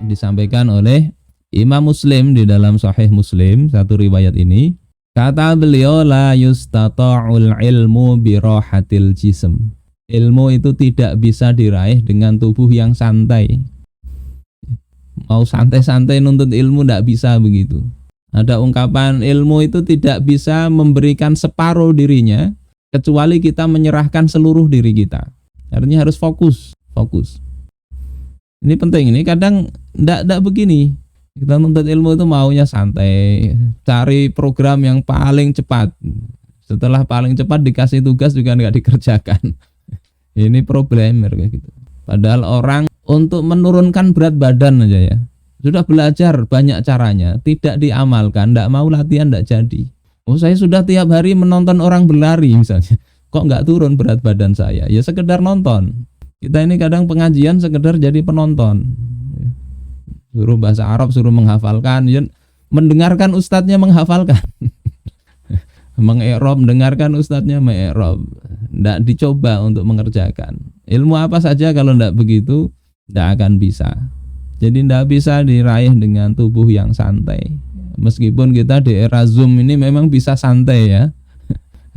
disampaikan oleh Imam Muslim di dalam Sahih Muslim, satu riwayat ini. Kata beliau, la yustata'ul ilmu birohatil jism. Ilmu itu tidak bisa diraih dengan tubuh yang santai. Mau santai-santai nuntut ilmu tidak bisa begitu. Ada ungkapan ilmu itu tidak bisa memberikan separuh dirinya kecuali kita menyerahkan seluruh diri kita. Artinya harus fokus. Ini penting, ini kadang tidak begini. Kita nuntut ilmu itu maunya santai, cari program yang paling cepat. Setelah paling cepat dikasih tugas juga nggak dikerjakan. Ini problem kayak gitu. Padahal orang untuk menurunkan berat badan aja ya, sudah belajar banyak caranya, tidak diamalkan, tidak mau latihan, tidak jadi. Oh, saya sudah tiap hari menonton orang berlari misalnya, kok nggak turun berat badan saya? Ya sekedar nonton. Kita ini kadang pengajian sekedar jadi penonton. Suruh bahasa Arab, suruh menghafalkan, ya, mendengarkan ustadznya menghafalkan. Mengi'rab, mendengarkan ustadznya mengi'rab. Tidak dicoba untuk mengerjakan. Ilmu apa saja kalau tidak begitu, tidak akan bisa. Jadi tidak bisa diraih dengan tubuh yang santai. Meskipun kita di era Zoom ini memang bisa santai ya,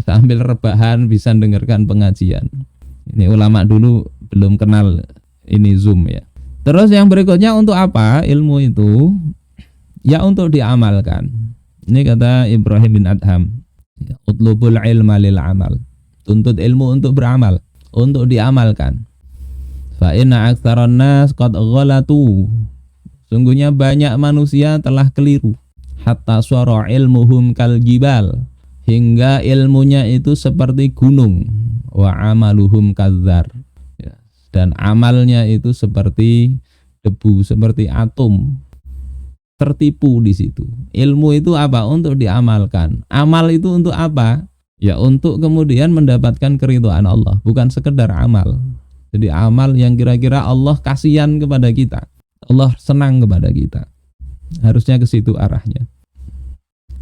sambil rebahan bisa dengarkan pengajian. Ini ulama dulu belum kenal ini Zoom ya. Terus yang berikutnya untuk apa ilmu itu? Ya untuk diamalkan. Ini kata Ibrahim bin Adham, utlubul ilma lil amal. Tuntut ilmu untuk beramal, untuk diamalkan. Fa inna aktsaran nas qad ghalatu. Sungguhnya banyak manusia telah keliru. Hatta suara ilmuhum kal jibal. Hingga ilmunya itu seperti gunung. Wa amaluhum kadzar. Dan amalnya itu seperti debu, seperti atom. Tertipu di situ. Ilmu itu apa? Untuk diamalkan. Amal itu untuk apa? Ya untuk kemudian mendapatkan keridhaan Allah, bukan sekedar amal. Jadi amal yang kira-kira Allah kasihan kepada kita, Allah senang kepada kita. Harusnya ke situ arahnya.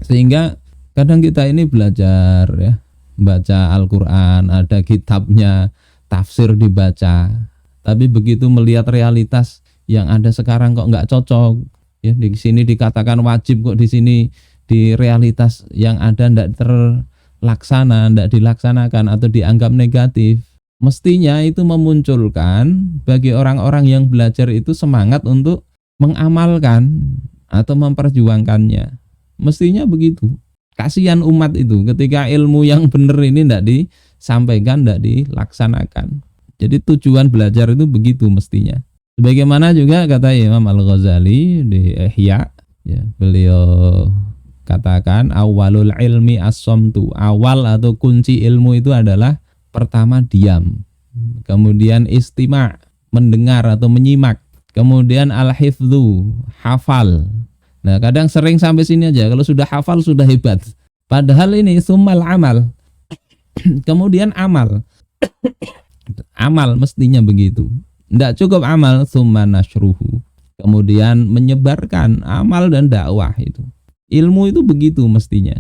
Sehingga kadang kita ini belajar ya, baca Al-Qur'an, ada kitabnya, tafsir dibaca. Tapi begitu melihat realitas yang ada sekarang kok nggak cocok. Ya, di sini dikatakan wajib kok di sini di realitas yang ada tidak terlaksana, tidak dilaksanakan atau dianggap negatif. Mestinya itu memunculkan bagi orang-orang yang belajar itu semangat untuk mengamalkan atau memperjuangkannya. Mestinya begitu. Kasihan umat itu ketika ilmu yang benar ini tidak disampaikan, tidak dilaksanakan. Jadi tujuan belajar itu begitu mestinya. Sebagaimana juga kata Imam Al-Ghazali di Ihya, ya, beliau katakan awalul ilmi as-samtu. Awal atau kunci ilmu itu adalah pertama diam, kemudian istima', mendengar atau menyimak, kemudian al-hifdzu, hafal. Nah, kadang sering sampai sini aja, kalau sudah hafal sudah hebat. Padahal ini summal amal. Kemudian amal. Amal mestinya begitu. Tidak cukup amal, summa nasyruhu. Kemudian menyebarkan amal dan dakwah itu. Ilmu itu begitu mestinya.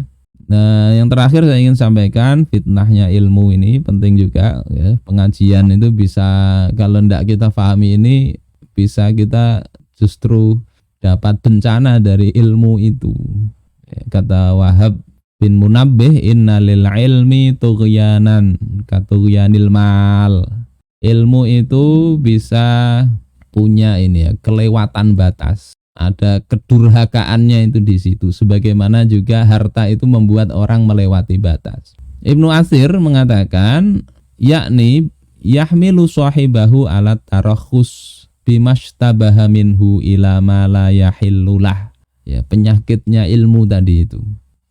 Nah, yang terakhir saya ingin sampaikan fitnahnya ilmu ini penting juga ya. Pengajian itu bisa kalau tidak kita pahami ini bisa kita justru dapat bencana dari ilmu itu. Kata Wahab bin Munabbih, inna lil ilmi tughyanan katughyanil mal. Ilmu itu bisa punya ini ya, kelewatan batas. Ada kedurhakaannya itu di situ. Sebagaimana juga harta itu membuat orang melewati batas. Ibnu Atsir mengatakan, yakni yahmilu sahibahu alat tarakhus bimashtabaha minhu ila ma la yahillulah. Ya, penyakitnya ilmu tadi itu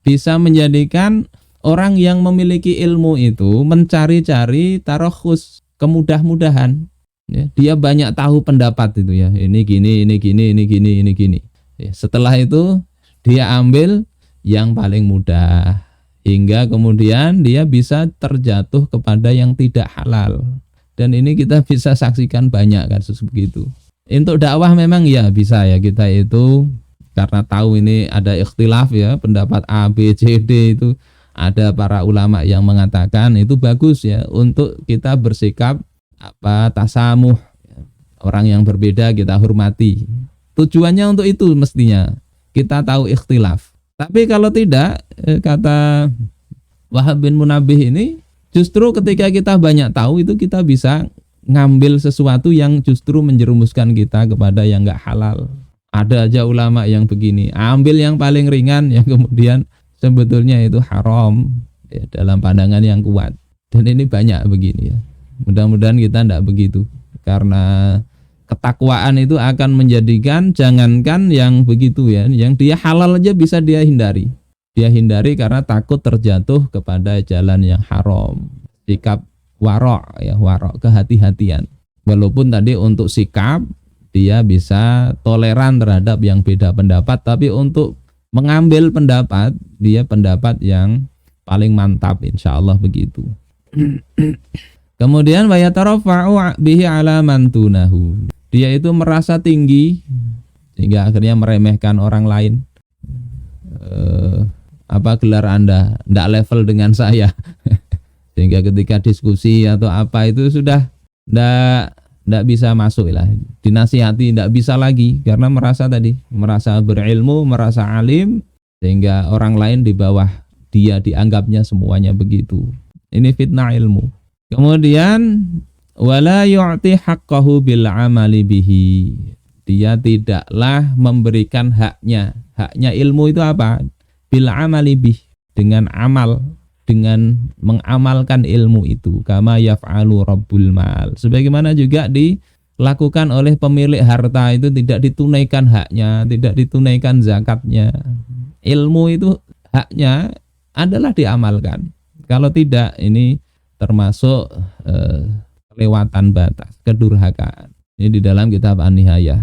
bisa menjadikan orang yang memiliki ilmu itu mencari-cari tarakhus, kemudah-mudahan. Ya, dia banyak tahu pendapat itu ya. Ini gini, ini gini, ini gini, ini gini. Ya, setelah itu dia ambil yang paling mudah hingga kemudian dia bisa terjatuh kepada yang tidak halal. Dan ini kita bisa saksikan banyak kasus begitu. Untuk dakwah memang ya bisa ya kita itu karena tahu ini ada ikhtilaf ya, pendapat A, B, C, D itu ada para ulama yang mengatakan itu bagus ya untuk kita bersikap tasamuh, orang yang berbeda kita hormati, tujuannya untuk itu mestinya. Kita tahu ikhtilaf. Tapi kalau tidak, kata Wahab bin Munabbih ini, justru ketika kita banyak tahu itu kita bisa ngambil sesuatu yang justru menjerumuskan kita kepada yang enggak halal. Ada aja ulama yang begini, ambil yang paling ringan yang kemudian sebetulnya itu haram ya, dalam pandangan yang kuat. Dan ini banyak begini ya. Mudah-mudahan kita tidak begitu. Karena ketakwaan itu akan menjadikan jangankan yang begitu ya, yang dia halal aja bisa dia hindari. Dia hindari karena takut terjatuh kepada jalan yang haram. Sikap warok ya, warok, kehati-hatian. Walaupun tadi untuk sikap dia bisa toleran terhadap yang beda pendapat, tapi untuk mengambil pendapat, dia pendapat yang paling mantap, insya Allah begitu. Kemudian wa yatarafa'u bihi ala man tunahu. Dia itu merasa tinggi sehingga akhirnya meremehkan orang lain. Apa gelar Anda? Ndak level dengan saya. Sehingga ketika diskusi atau apa itu sudah ndak bisa masuk lah. Dinasihati ndak bisa lagi karena merasa berilmu, merasa alim, sehingga orang lain di bawah dia dianggapnya semuanya begitu. Ini fitnah ilmu. Kemudian wala yu'ti haqqahu bil amali bihi. Dia tidaklah memberikan haknya. Haknya ilmu itu apa? Bil amali bih, dengan amal, dengan mengamalkan ilmu itu. Kama yaf'alu rabbul mal. Sebagaimana juga dilakukan oleh pemilik harta itu tidak ditunaikan haknya, tidak ditunaikan zakatnya. Ilmu itu haknya adalah diamalkan. Kalau tidak, ini termasuk kelewatan batas, kedurhakaan. Ini di dalam kitab An-Nihayah.